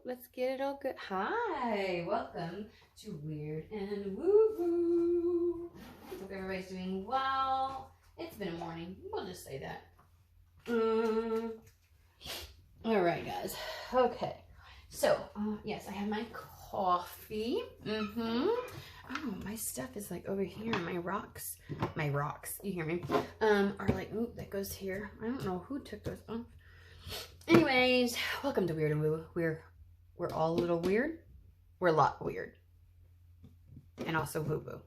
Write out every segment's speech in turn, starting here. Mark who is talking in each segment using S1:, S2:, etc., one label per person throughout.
S1: let's get it all good. Hi, welcome to Weird and Woo Woo. Hope everybody's doing well. It's been a morning. We'll just say that. All right, guys. Okay. So, yes, I have my coffee. Oh, my stuff is like over here. My rocks, you hear me? Are like, ooh, that goes here. I don't know who took those off. Anyways, welcome to Weird and Woo. We're all a little weird. We're a lot weird. And also woo-woo.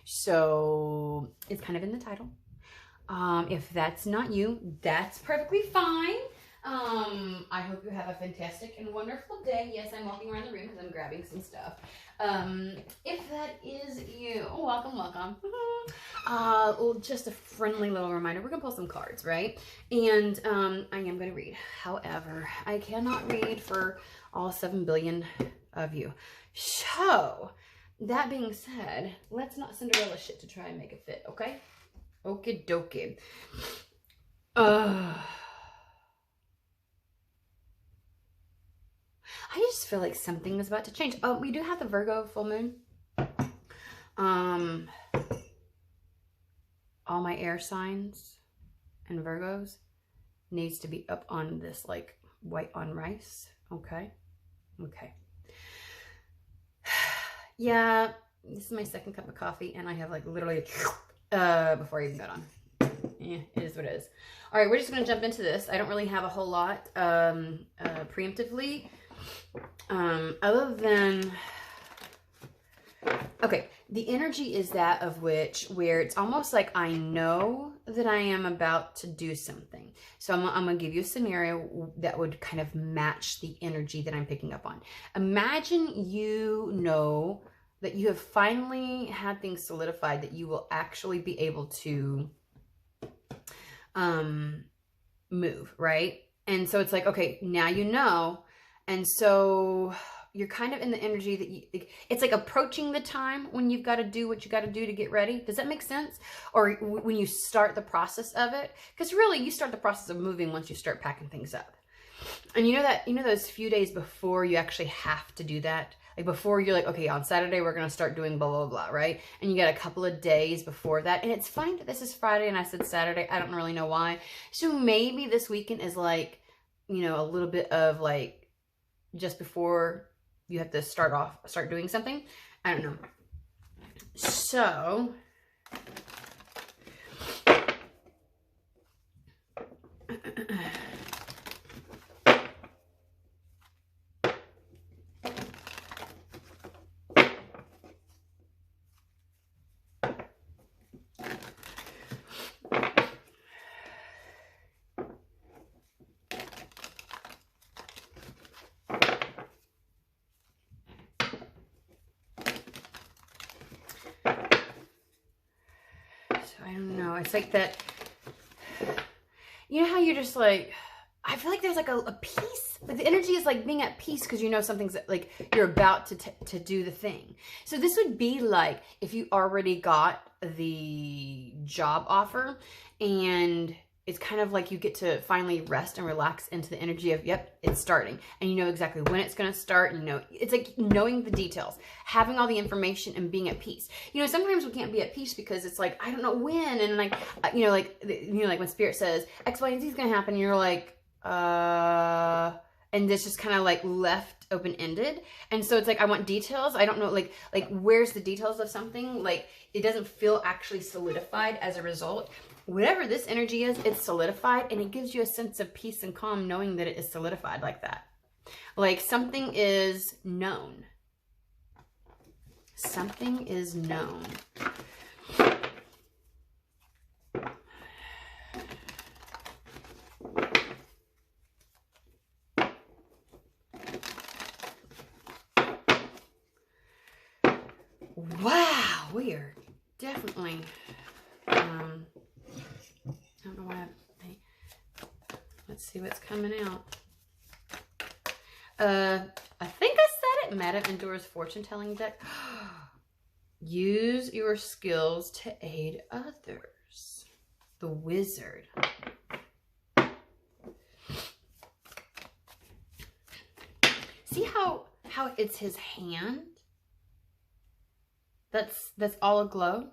S1: So, it's kind of in the title. If that's not you, that's perfectly fine. I hope you have a fantastic and wonderful day. Yes, I'm walking around the room because I'm grabbing some stuff. If that is you, welcome. Well, just a friendly little reminder. We're going to pull some cards, right? And I am going to read. However, I cannot read for all 7 billion of you. So, that being said, let's not Cinderella shit to try and make it fit, okay? Okie dokie. I just feel like something is about to change. Oh, we do have the Virgo full moon. All my air signs and Virgos needs to be up on this like white on rice. Okay. Yeah, this is my second cup of coffee and I have like literally before I even got on. Yeah, it is what it is. All right, we're just going to jump into this. I don't really have a whole lot preemptively. Other than, okay, the energy is that of where it's almost like I know that I am about to do something. So I'm going to give you a scenario that would kind of match the energy that I'm picking up on. Imagine you know that you have finally had things solidified that you will actually be able to move, right? And so it's like, okay, now you know. And so you're kind of in the energy that it's like approaching the time when you've got to do what you got to do to get ready. Does that make sense? Or when you start the process of it? Because really you start the process of moving once you start packing things up. And you know those few days before you actually have to do that? Like before you're like, okay, on Saturday, we're going to start doing blah, blah, blah, right? And you got a couple of days before that. And it's funny that this is Friday and I said Saturday. I don't really know why. So maybe this weekend is like, a little bit of like, just before you have to start doing something. I don't know. So, I don't know. It's like that, you know how you're just like, I feel like there's like a peace. Like the energy is like being at peace because you know something's like you're about to do the thing. So this would be like if you already got the job offer and it's kind of like you get to finally rest and relax into the energy of, yep, it's starting. And you know exactly when it's going to start. It's like knowing the details, having all the information and being at peace. Sometimes we can't be at peace because it's like, I don't know when. And like, like when Spirit says X, Y, and Z is going to happen, you're like, and this just kind of like left open-ended. And so it's like, I want details. I don't know, like where's the details of something? Like it doesn't feel actually solidified as a result. Whatever this energy is, it's solidified and it gives you a sense of peace and calm knowing that it is solidified like that. Like something is known. Something is known. Wow, we are definitely, I don't know why let's see what's coming out. I think I said it. Madame Endura's fortune telling deck. Use your skills to aid others. The Wizard. See how how it's his hand that's all aglow?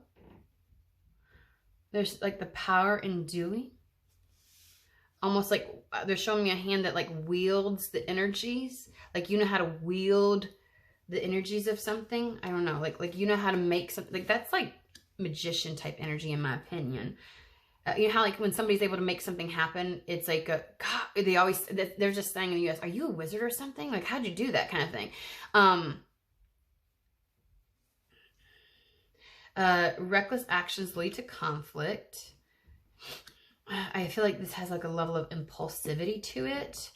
S1: There's like the power in doing. Almost like they're showing me a hand that like wields the energies. Like you know how to wield the energies of something. I don't know. Like you know how to make something. Like that's like magician type energy in my opinion. You know how like when somebody's able to make something happen, it's like a, God, they're just saying in the US, are you a wizard or something? Like how'd you do that kind of thing? Reckless actions lead to conflict. I feel like this has like a level of impulsivity to it.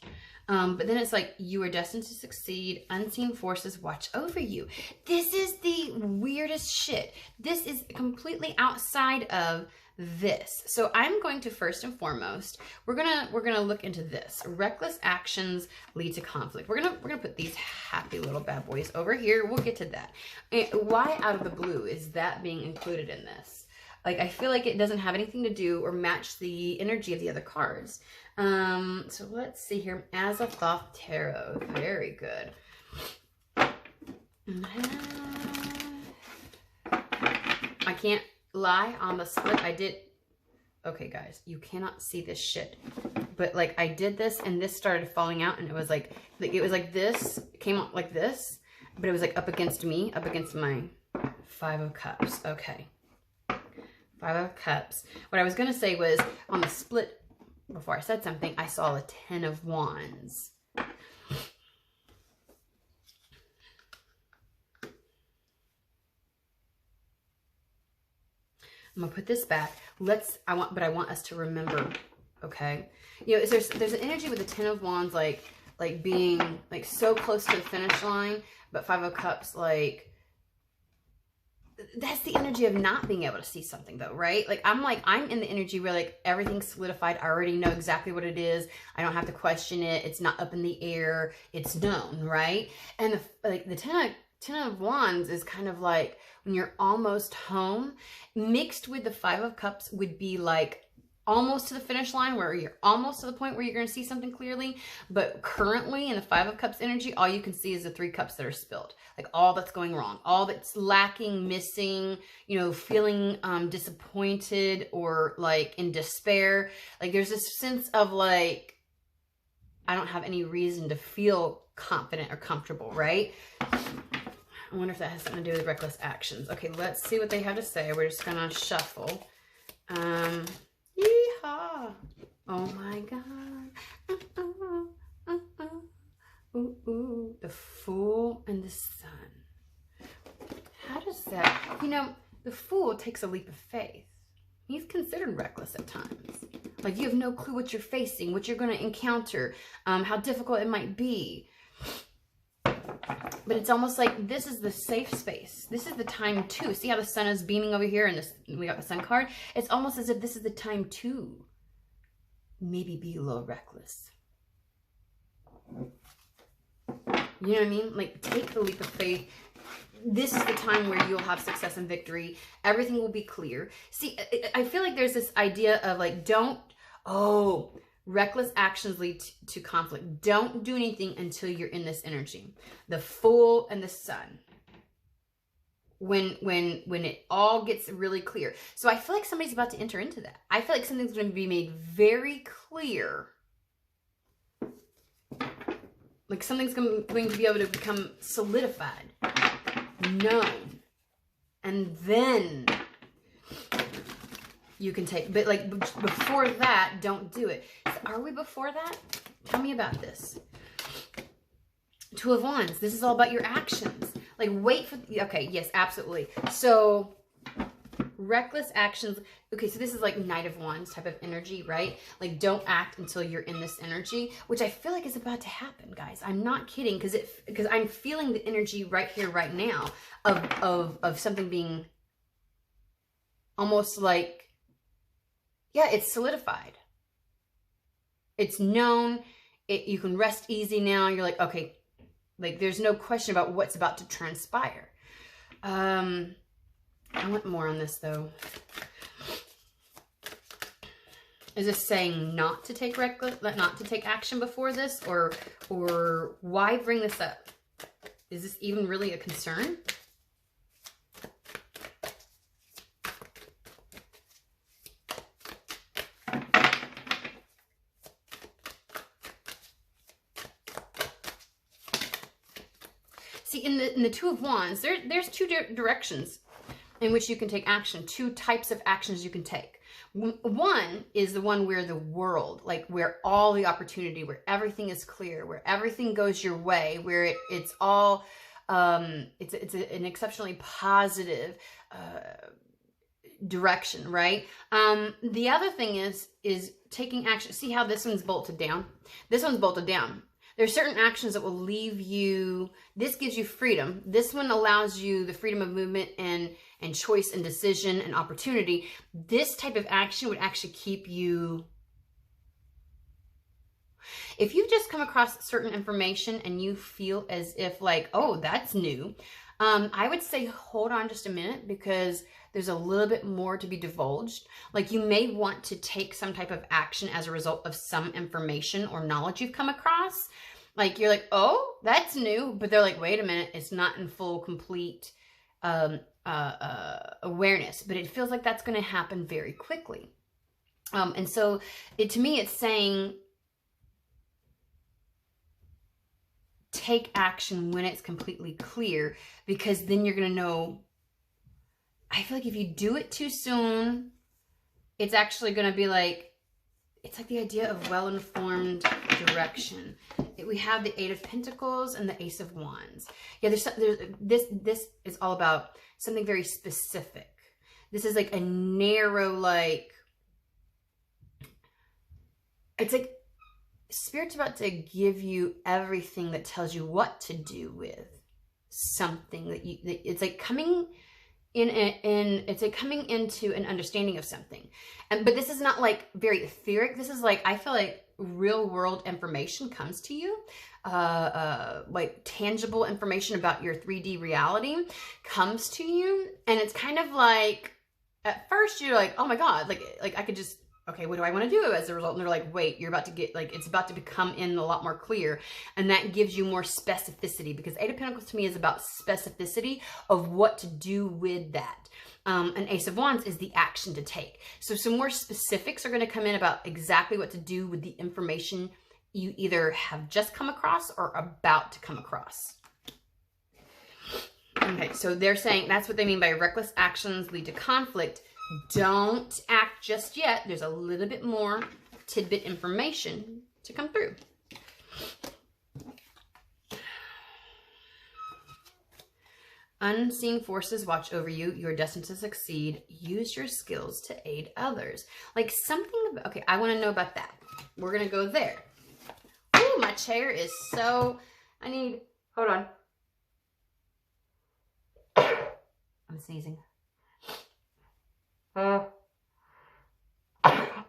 S1: But then it's like, you are destined to succeed. Unseen forces watch over you. This is the weirdest shit. This is completely outside of this. So I'm going to first and foremost, we're gonna look into this. Reckless actions lead to conflict. We're gonna put these happy little bad boys over here. We'll get to that. And why out of the blue is that being included in this? Like, I feel like it doesn't have anything to do or match the energy of the other cards. So let's see here. Azathoth Tarot. Very good. I can't lie, on the split I did. Okay guys, you cannot see this shit, but like I did this and this started falling out, and it was like this, it came out like this, but it was like up against me, up against my 5 of Cups. Okay, 5 of Cups. What I was gonna say was, on the split before I said something, I saw a 10 of Wands. I'm gonna put this back. But I want us to remember, okay? You know, there's an energy with the 10 of Wands, like being like so close to the finish line, but 5 of Cups, like that's the energy of not being able to see something though, right? Like I'm in the energy where like everything's solidified. I already know exactly what it is. I don't have to question it. It's not up in the air. It's known, right? And the 10 of Wands is kind of like when you're almost home, mixed with the 5 of Cups would be like almost to the finish line, where you're almost to the point where you're going to see something clearly. But currently in the 5 of Cups energy, all you can see is the 3 cups that are spilled. Like all that's going wrong, all that's lacking, missing, you know, feeling disappointed or like in despair. Like there's this sense of like, I don't have any reason to feel confident or comfortable, right? I wonder if that has something to do with reckless actions. Okay, let's see what they have to say. We're just gonna shuffle. Yeehaw! Oh my God! Ooh, ooh. The Fool and the Sun. How does that? You know, the Fool takes a leap of faith. He's considered reckless at times. Like you have no clue what you're facing, what you're gonna encounter, how difficult it might be. But it's almost like this is the safe space. This is the time to see how the sun is beaming over here, and we got the Sun card. It's almost as if this is the time to maybe be a little reckless. You know what I mean? Like take the leap of faith. This is the time where you'll have success and victory. Everything will be clear. See, I feel like there's this idea of like, reckless actions lead to conflict. Don't do anything until you're in this energy. The Fool and the Sun. When it all gets really clear. So I feel like somebody's about to enter into that. I feel like something's going to be made very clear. Like something's going to be able to become solidified, known, and then you can take, but like before that, don't do it. So are we before that? Tell me about this. 2 of Wands. This is all about your actions. Like wait for, okay, yes, absolutely. So reckless actions. Okay, so this is like Knight of Wands type of energy, right? Like don't act until you're in this energy, which I feel like is about to happen, guys. I'm not kidding, because I'm feeling the energy right here, right now of something being almost like, yeah, it's solidified. It's known. You can rest easy now. You're like, okay, like there's no question about what's about to transpire. I want more on this though. Is this saying not to take action before this, or why bring this up? is this even really a concern? See, in the Two of Wands, there's two directions in which you can take action, two types of actions you can take. One is the one where the world, like where all the opportunity, where everything is clear, where everything goes your way, where it's all, it's an exceptionally positive direction, right? The other thing is taking action. See how this one's bolted down? This one's bolted down. There's certain actions that will leave you, this gives you freedom. This one allows you the freedom of movement and choice and decision and opportunity. This type of action would actually keep you, if you've just come across certain information and you feel as if like, oh, that's new, I would say hold on just a minute, because there's a little bit more to be divulged. Like you may want to take some type of action as a result of some information or knowledge you've come across. Like you're like, oh, that's new. But they're like, wait a minute, it's not in full, complete awareness. But it feels like that's going to happen very quickly. And so to me, it's saying take action when it's completely clear, because then you're going to know. I feel like if you do it too soon, it's actually going to be like, it's like the idea of well-informed direction. We have the Eight of Pentacles and the Ace of Wands. Yeah, this is all about something very specific. This is like a narrow, like, it's like Spirit's about to give you everything that tells you what to do with something that it's like coming it's like coming into an understanding of something. But this is not like very etheric. This is like, I feel like real world information comes to you, like tangible information about your 3D reality comes to you. And it's kind of like, at first you're like, oh my God, like I could just, okay, what do I want to do as a result? And they're like, wait, you're about to get, like, it's about to become in a lot more clear. And that gives you more specificity, because Eight of Pentacles to me is about specificity of what to do with that. An Ace of Wands is the action to take. So some more specifics are going to come in about exactly what to do with the information you either have just come across or about to come across. Okay, so they're saying that's what they mean by reckless actions lead to conflict. Don't act just yet. There's a little bit more tidbit information to come through. Unseen forces watch over you. You're destined to succeed. Use your skills to aid others. Like something about, okay, I want to know about that. We're going to go there. Ooh, my chair is so, hold on. I'm sneezing.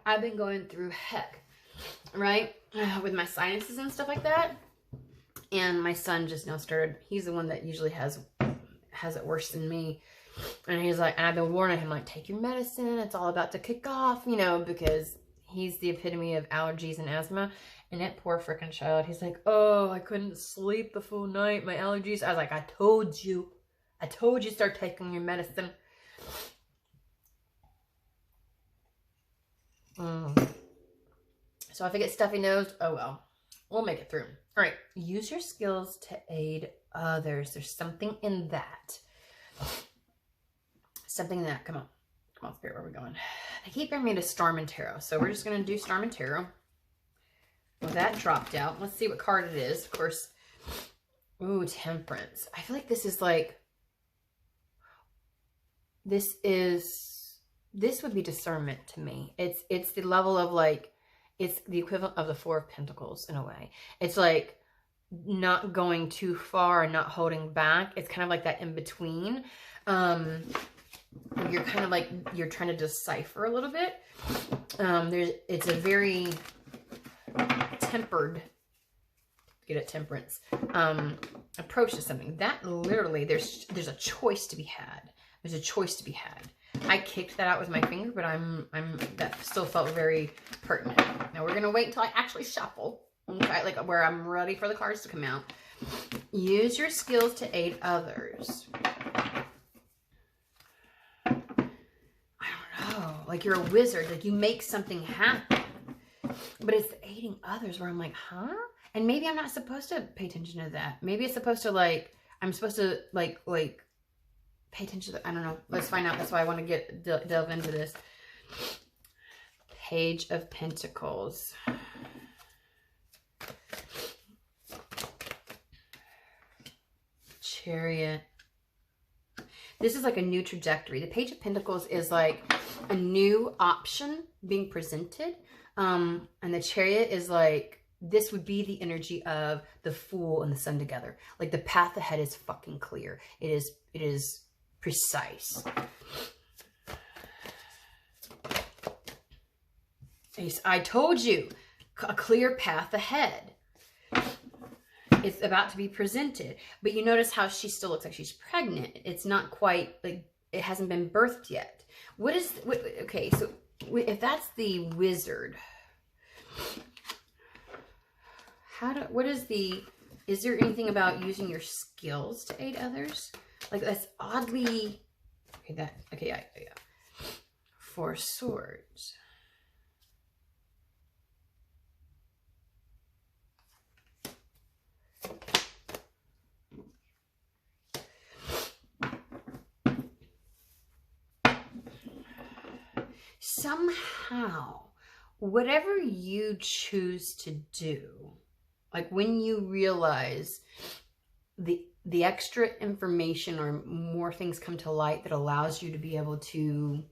S1: I've been going through heck, right? With my sinuses and stuff like that. And my son just now started, he's the one that usually has it worse than me. And he's like, and I've been warning him, like, take your medicine. It's all about to kick off, you know, because he's the epitome of allergies and asthma. And that poor freaking child, he's like, oh, I couldn't sleep the full night. My allergies. I was like, I told you start taking your medicine. So if I get stuffy nose, oh well, we'll make it through. All right, use your skills to aid others. There's something in that. Something in that. Come on, Spirit, where are we going? They keep bringing me to Storm and Tarot, so we're just going to do Storm and Tarot. Well, that dropped out. Let's see what card it is. Of course, ooh, Temperance. I feel like this is like, this would be discernment to me. It's the level of like, it's the equivalent of the Four of Pentacles in a way. It's like not going too far and not holding back. It's kind of like that in between. You're kind of like, you're trying to decipher a little bit. It's a very tempered, get it, Temperance, approach to something. That literally, there's a choice to be had. There's a choice to be had. I kicked that out with my finger, but that still felt very pertinent. Now we're gonna wait until I actually shuffle. Okay, like where I'm ready for the cards to come out. Use your skills to aid others. I don't know. Like you're a wizard. Like you make something happen. But it's the aiding others where I'm like, huh? And maybe I'm not supposed to pay attention to that. Maybe it's supposed to like, I'm supposed to like pay attention to, I don't know. Let's find out. That's why I want to delve into this. Page of Pentacles. Chariot. This is like a new trajectory. The Page of Pentacles is like a new option being presented. And the Chariot is like, this would be the energy of the Fool and the Sun together. Like the path ahead is fucking clear. It is precise. I told you, a clear path ahead. It's about to be presented. But you notice how she still looks like she's pregnant. It's not quite, like, it hasn't been birthed yet. Okay, so if that's the Wizard, is there anything about using your skills to aid others? Like, that's oddly, yeah. Four Swords. Somehow, whatever you choose to do, like when you realize the extra information or more things come to light that allows you to be able to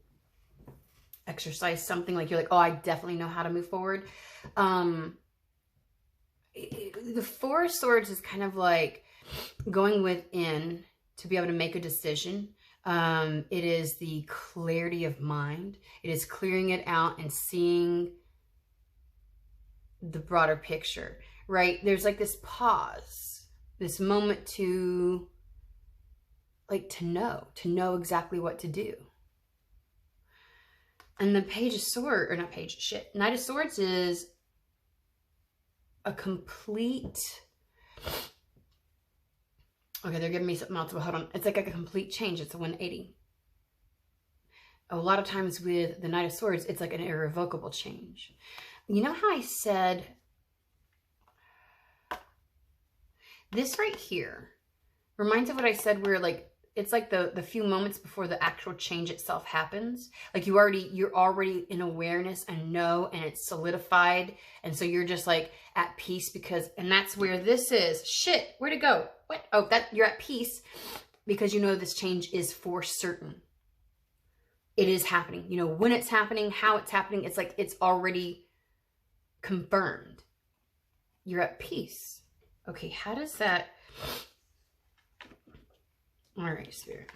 S1: exercise something, like you're like, oh, I definitely know how to move forward. The Four of Swords is kind of like going within to be able to make a decision. It is the clarity of mind. It is clearing it out and seeing the broader picture, right? There's like this pause, this moment to know exactly what to do. And the Page of Swords, or not Page, shit. Knight of Swords is a complete, okay, they're giving me something else, but hold on. It's like a complete change. It's a 180. A lot of times with the Knight of Swords, it's like an irrevocable change. You know how I said this right here reminds of what I said where like, it's like the few moments before the actual change itself happens. Like you're already in awareness and know, and it's solidified. And so you're just like at peace and that's where this is. Shit, where'd it go? What? Oh, you're at peace because you know this change is for certain. It is happening. You know when it's happening, how it's happening. It's like it's already confirmed. You're at peace. Okay, how does that... All right, Spirit.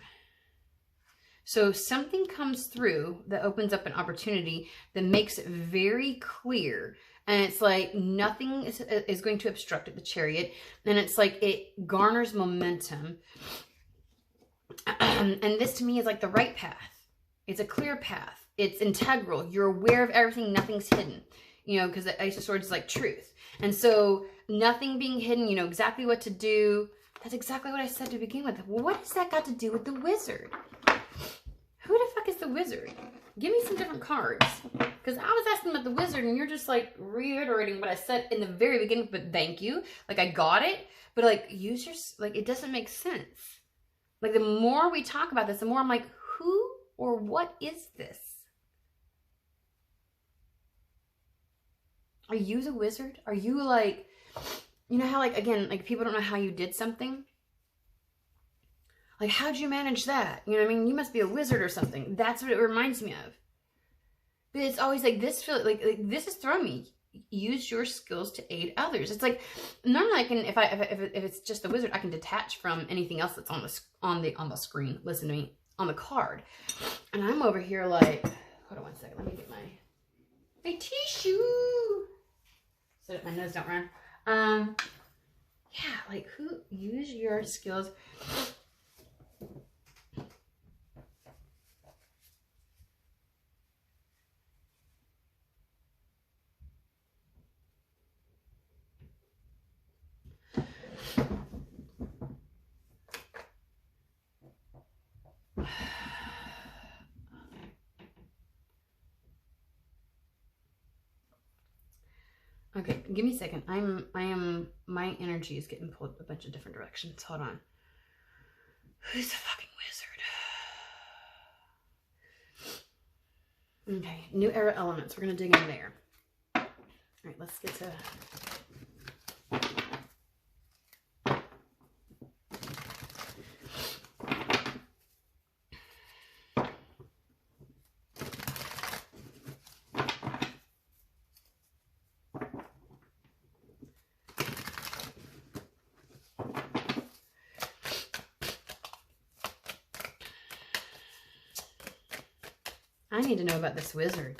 S1: So something comes through that opens up an opportunity that makes it very clear. And it's like nothing is going to obstruct it, the Chariot. And it's like it garners momentum. And this to me is like the right path. It's a clear path. It's integral. You're aware of everything. Nothing's hidden. You know, because the Ace of Swords is like truth. And so nothing being hidden, you know exactly what to do. That's exactly what I said to begin with. What has that got to do with the Wizard? Who the fuck is the Wizard? Give me some different cards. Because I was asking about the Wizard and you're just like reiterating what I said in the very beginning, but thank you. Like I got it. But like it doesn't make sense. Like the more we talk about this, the more I'm like, who or what is this? Are you the Wizard? Are you like... You know how, like, again, like, people don't know how you did something? Like, how'd you manage that? You know what I mean? You must be a wizard or something. That's what it reminds me of. But it's always like this, like this is throwing me. Use your skills to aid others. It's like, normally I can, if it's just the Wizard, I can detach from anything else that's on the screen. Listen to me, on the card. And I'm over here like, hold on one second. Let me get my tissue so that my nose don't run. Yeah, like use your skills. Okay, give me a second. My energy is getting pulled a bunch of different directions. Hold on. Who's the fucking wizard? Okay, new era elements. We're gonna dig in there. All right, let's get to... I need to know about this wizard.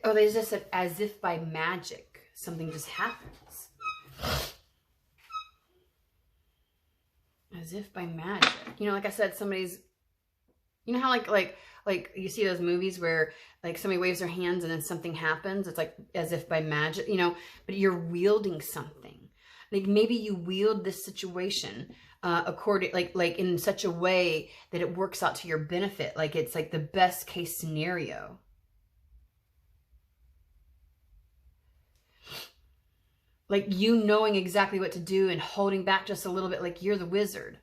S1: Oh, they just said as if by magic, something just happens. As if by magic. You know, like I said, somebody's, you know how like you see those movies where like somebody waves their hands and then something happens? It's like as if by magic, you know, but you're wielding something. Like maybe you wield this situation according, like in such a way that it works out to your benefit. Like it's like the best case scenario. Like you knowing exactly what to do and holding back just a little bit, like you're the wizard.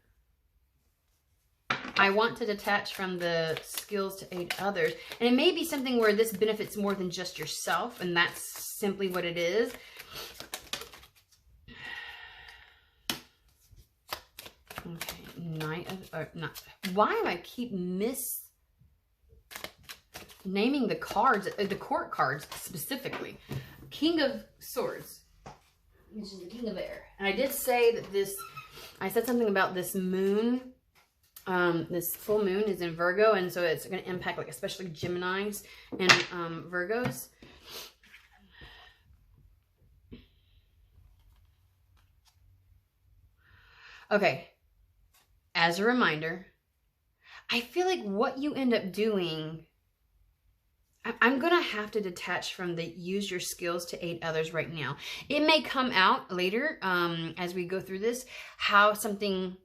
S1: I want to detach from the skills to aid others. And it may be something where this benefits more than just yourself, and that's simply what it is. Okay, Knight of, not, why do I keep naming the cards, the court cards specifically? King of Swords, which is the King of Air. And I did say that this, I said something about this moon, this full moon is in Virgo, and so it's going to impact like especially Geminis and Virgos. Okay. As a reminder, I feel like what you end up doing, I'm going to have to detach from the use your skills to aid others right now. It may come out later as we go through this, how something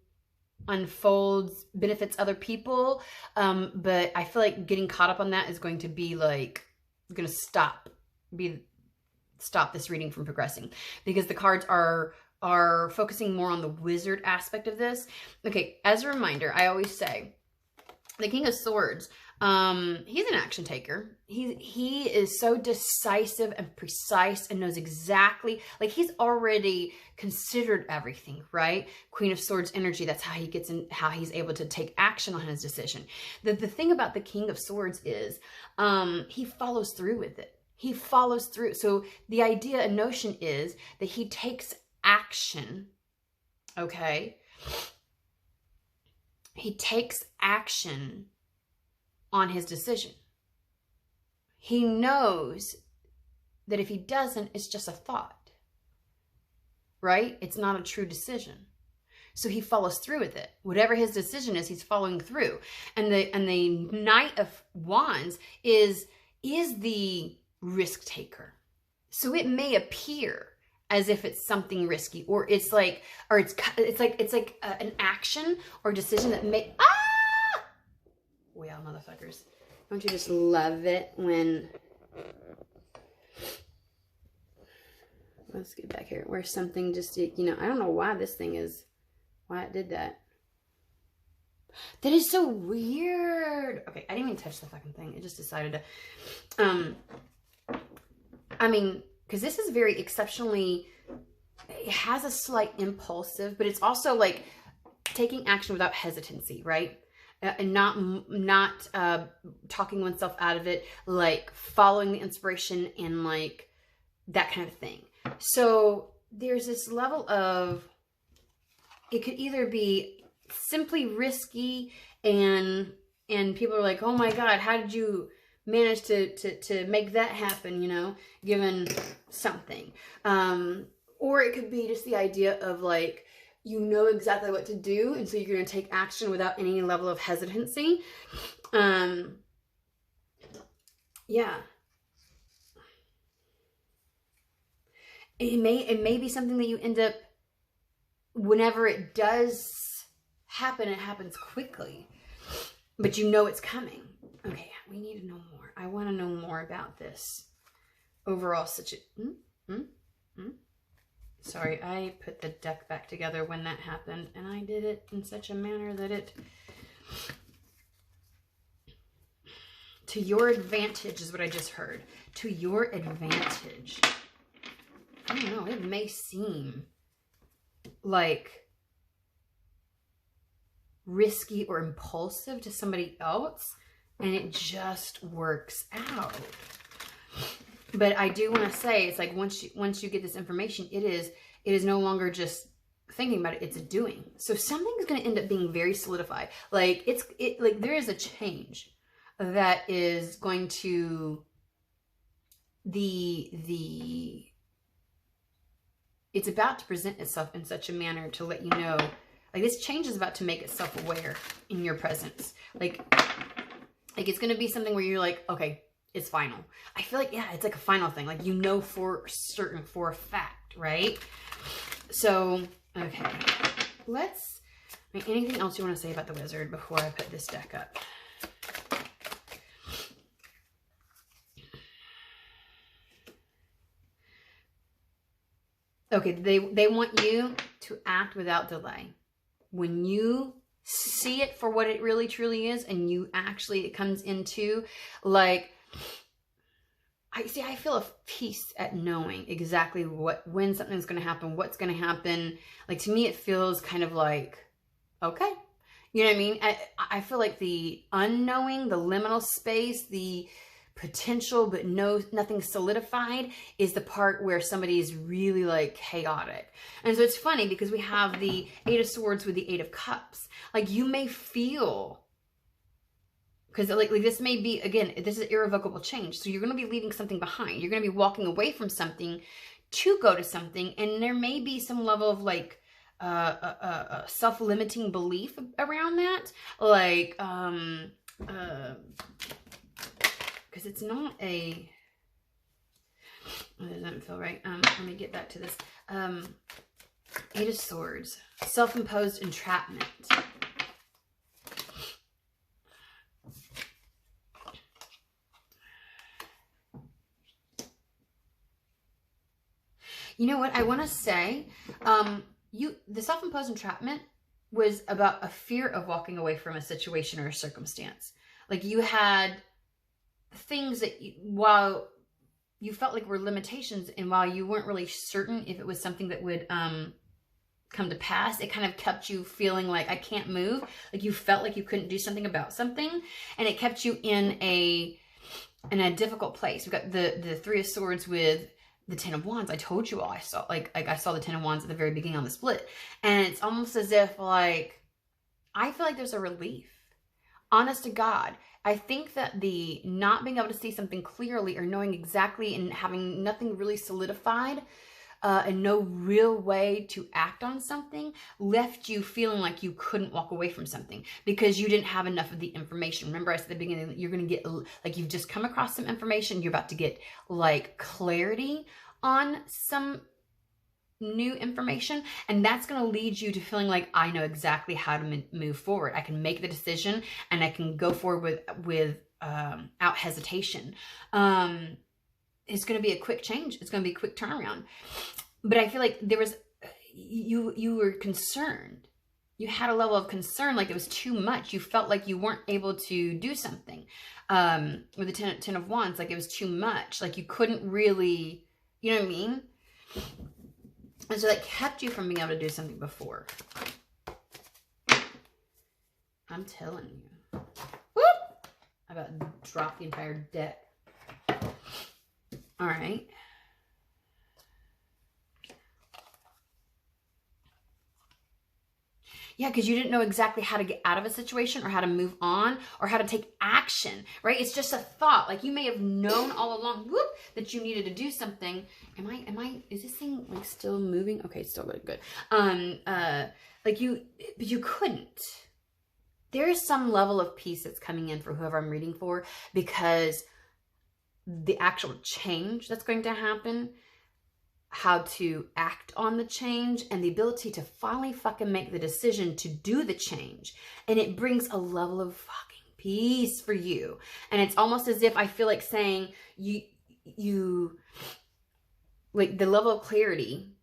S1: unfolds, benefits other people. But I feel like getting caught up on that is going to be like, going to stop this reading from progressing, because the cards are focusing more on the wizard aspect of this. Okay, as a reminder, I always say the King of Swords, he's an action taker. He is so decisive and precise and knows exactly, like he's already considered everything, right? Queen of Swords energy, that's how he gets in, how he's able to take action on his decision. The thing about the King of Swords is he follows through with it. He follows through. So the idea and notion is that he takes action, okay? He takes action on his decision. He knows that if he doesn't, it's just a thought, right? It's not a true decision. So he follows through with it. Whatever his decision is, he's following through. And the Knight of Wands is the risk taker. So it may appear as if it's something risky, or it's like an action or decision that may, well, motherfuckers, don't you just love it when, let's get back here, where something just, you know, I don't know why this thing is, why it did that. That is so weird. Okay, I didn't even touch the fucking thing. It just decided to, I mean, because this is very exceptionally, it has a slight impulsive, but it's also like taking action without hesitancy, right? And not talking oneself out of it, like following the inspiration and like that kind of thing. So there's this level of, it could either be simply risky and people are like, oh my God, how did you manage to make that happen, you know, given something. Or it could be just the idea of like, you know exactly what to do, and so you're going to take action without any level of hesitancy. Yeah. It may be something that you end up, whenever it does happen, it happens quickly, but you know it's coming. Okay, we need to know more. I want to know more about this overall situation. Sorry, I put the deck back together when that happened, and I did it in such a manner that it... To your advantage is what I just heard. To your advantage. I don't know, it may seem like risky or impulsive to somebody else, and it just works out. But I do want to say, it's like once you get this information, it is no longer just thinking about it, it's a doing. So something's going to end up being very solidified. Like like there is a change that is going to it's about to present itself in such a manner to let you know, like this change is about to make itself aware in your presence. Like it's going to be something where you're like, okay, it's final. I feel like, yeah, it's like a final thing. Like, you know, for certain, for a fact, right? So, okay. Anything else you want to say about the wizard before I put this deck up? Okay, they want you to act without delay. When you see it for what it really truly is, and you actually, it comes into like, I feel a peace at knowing exactly when something's going to happen, what's going to happen. Like, to me, it feels kind of like, okay, you know what I mean? I feel like the unknowing, the liminal space, the potential but nothing solidified is the part where somebody is really like chaotic. And so it's funny because we have the Eight of Swords with the Eight of Cups. Like, you may feel, because like this may be, again, this is irrevocable change. So you're going to be leaving something behind. You're going to be walking away from something to go to something. And there may be some level of like self-limiting belief around that. Like, because it's not a, it doesn't feel right. Let me get back to this. Eight of Swords, self-imposed entrapment. You know what I want to say? The self-imposed entrapment was about a fear of walking away from a situation or a circumstance. Like, you had things that while you felt like were limitations, and while you weren't really certain if it was something that would come to pass, it kind of kept you feeling like, I can't move. Like, you felt like you couldn't do something about something, and it kept you in a difficult place. We've got the Three of Swords with the Ten of Wands. I told you all, I saw I saw the Ten of Wands at the very beginning on the split, and it's almost as if, like, I feel like there's a relief. Honest to God, I think that the not being able to see something clearly, or knowing exactly, and having nothing really solidified, and no real way to act on something, left you feeling like you couldn't walk away from something because you didn't have enough of the information. Remember, I said at the beginning that you're going to get, like, you've just come across some information, you're about to get like clarity on some new information, and that's going to lead you to feeling like, I know exactly how to move forward. I can make the decision, and I can go forward without hesitation. It's going to be a quick change. It's going to be a quick turnaround. But I feel like there was, you were concerned. You had a level of concern, like it was too much. You felt like you weren't able to do something. With the Ten of Wands, like it was too much. Like you couldn't really, you know what I mean? And so that kept you from being able to do something before. I'm telling you. Whoop! I about dropped the entire deck. All right. Yeah, because you didn't know exactly how to get out of a situation, or how to move on, or how to take action, right? It's just a thought. Like, you may have known all along, whoop, that you needed to do something. Is this thing like still moving? Okay, it's still good, good. But you couldn't. There is some level of peace that's coming in for whoever I'm reading for, because the actual change that's going to happen, how to act on the change, and the ability to finally fucking make the decision to do the change. And it brings a level of fucking peace for you. And it's almost as if I feel like saying you like the level of clarity,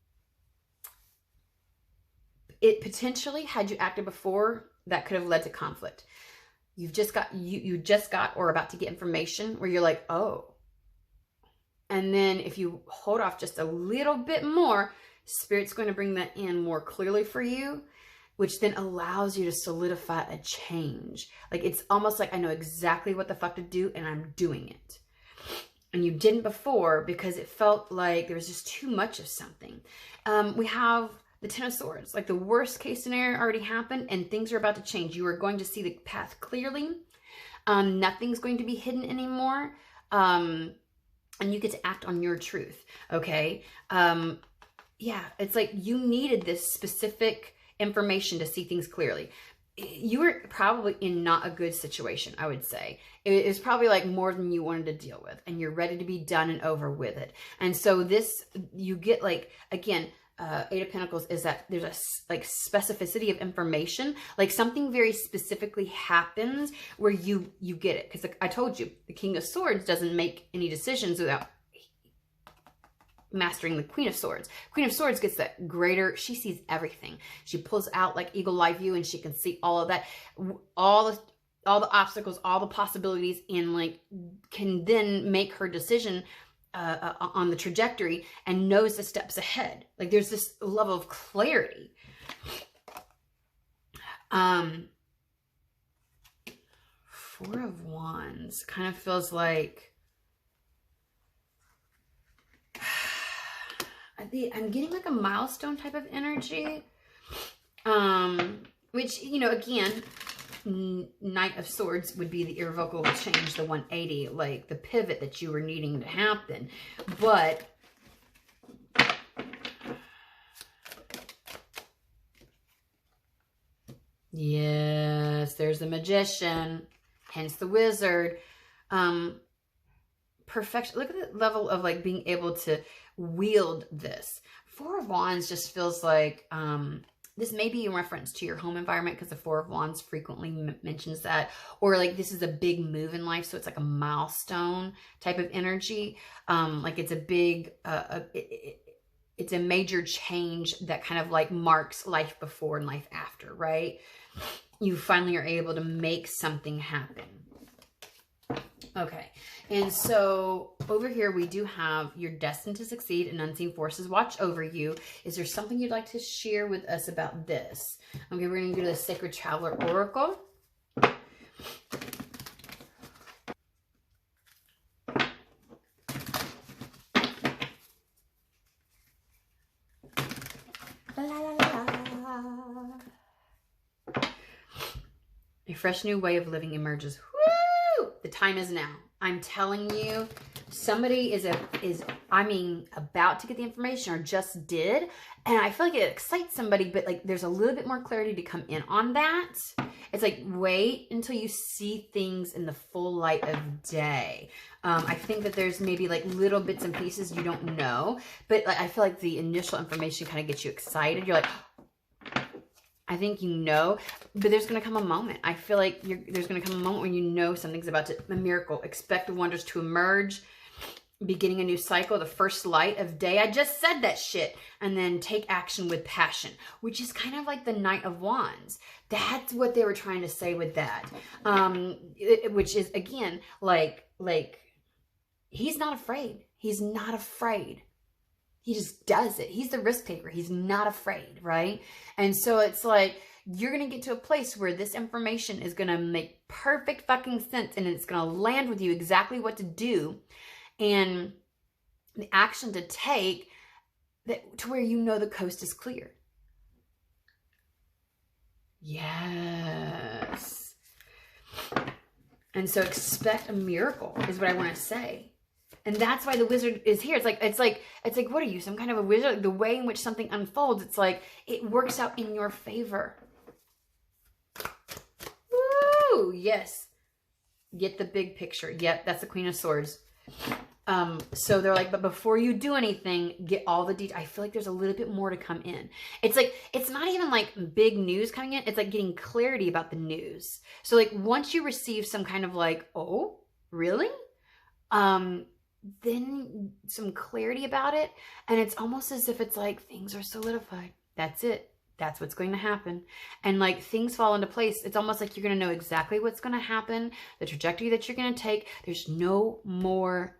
S1: it potentially, had you acted before, that could have led to conflict. You just got or about to get information where you're like, oh. And then if you hold off just a little bit more, Spirit's going to bring that in more clearly for you, which then allows you to solidify a change. Like, it's almost like I know exactly what the fuck to do and I'm doing it. And you didn't before because it felt like there was just too much of something. We have the Ten of Swords, like the worst case scenario already happened and things are about to change. You are going to see the path clearly. Nothing's going to be hidden anymore. And you get to act on your truth, okay? Yeah, it's like you needed this specific information to see things clearly. You were probably in not a good situation, I would say. It was probably like more than you wanted to deal with, and you're ready to be done and over with it. And so this, you get like, again, Eight of Pentacles is that there's a like specificity of information, like something very specifically happens where you get it. Because like I told you, the King of Swords doesn't make any decisions without mastering the Queen of Swords. Queen of Swords gets that greater, she sees everything. She pulls out like eagle-eye view and she can see all of that, all the obstacles, all the possibilities, and like can then make her decision on the trajectory and knows the steps ahead. Like there's this level of clarity. Four of Wands kind of feels like I'm getting like a milestone type of energy. Which, you know, again, Knight of Swords would be the irrevocable change, the 180, like the pivot that you were needing to happen. But yes, there's the Magician, hence the Wizard. Perfection. Look at the level of like being able to wield this. Four of Wands just feels like this may be in reference to your home environment, because the Four of Wands frequently mentions that. Or like this is a big move in life, so it's like a milestone type of energy. Like it's a big, it's a major change that kind of like marks life before and life after, right? You finally are able to make something happen. Okay, and so over here we do have you're destined to succeed and unseen forces watch over you. Is there something you'd like to share with us about this? Okay, we're going to go to the Sacred Traveler Oracle. A fresh new way of living emerges. Woo! The time is now. I'm telling you, somebody is about to get the information or just did. And I feel like it excites somebody, but like there's a little bit more clarity to come in on that. It's like, wait until you see things in the full light of day. I think that there's maybe like little bits and pieces you don't know, but like, I feel like the initial information kind of gets you excited. You're like, I think you know, but there's going to come a moment. I feel like there's going to come a moment when you know something's about to, a miracle. Expect wonders to emerge, beginning a new cycle, the first light of day. I just said that shit. And then take action with passion, which is kind of like the Knight of Wands. That's what they were trying to say with that. Which is, again, like, he's not afraid. He's not afraid. He just does it. He's the risk taker. He's not afraid, right? And so it's like, you're going to get to a place where this information is going to make perfect fucking sense, and it's going to land with you exactly what to do and the action to take that, to where you know the coast is clear. Yes. And so expect a miracle is what I want to say. And that's why the Wizard is here. It's like, what are you, some kind of a wizard? The way in which something unfolds, it's like, it works out in your favor. Woo! Yes. Get the big picture. Yep, that's the Queen of Swords. So they're like, but before you do anything, get all the details. I feel like there's a little bit more to come in. It's like, it's not even like big news coming in. It's like getting clarity about the news. So like once you receive some kind of like, oh, really? Then some clarity about it. And it's almost as if it's like things are solidified. That's it. That's what's going to happen. And like things fall into place. It's almost like you're going to know exactly what's going to happen, the trajectory that you're going to take. There's no more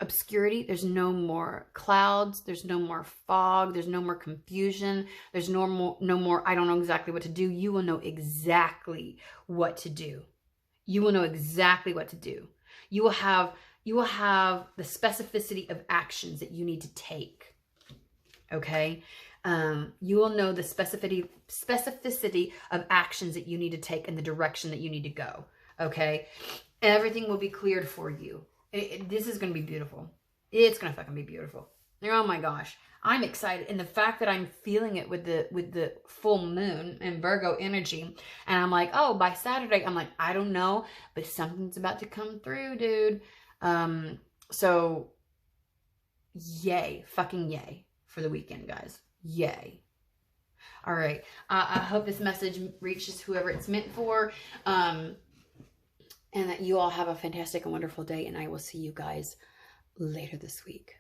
S1: obscurity. There's no more clouds. There's no more fog. There's no more confusion. There's no more, I don't know exactly what to do. You will know exactly what to do. You will know exactly what to do. You will have the specificity of actions that you need to take. Okay. You will know the specificity of actions that you need to take and the direction that you need to go. Okay. Everything will be cleared for you. This is going to be beautiful. It's going to fucking be beautiful. Oh my gosh. I'm excited. And the fact that I'm feeling it with the full moon and Virgo energy. And I'm like, oh, by Saturday, I'm like, I don't know, but something's about to come through, dude. So yay, fucking yay for the weekend, guys. Yay. All right. I hope this message reaches whoever it's meant for. And that you all have a fantastic and wonderful day. And I will see you guys later this week.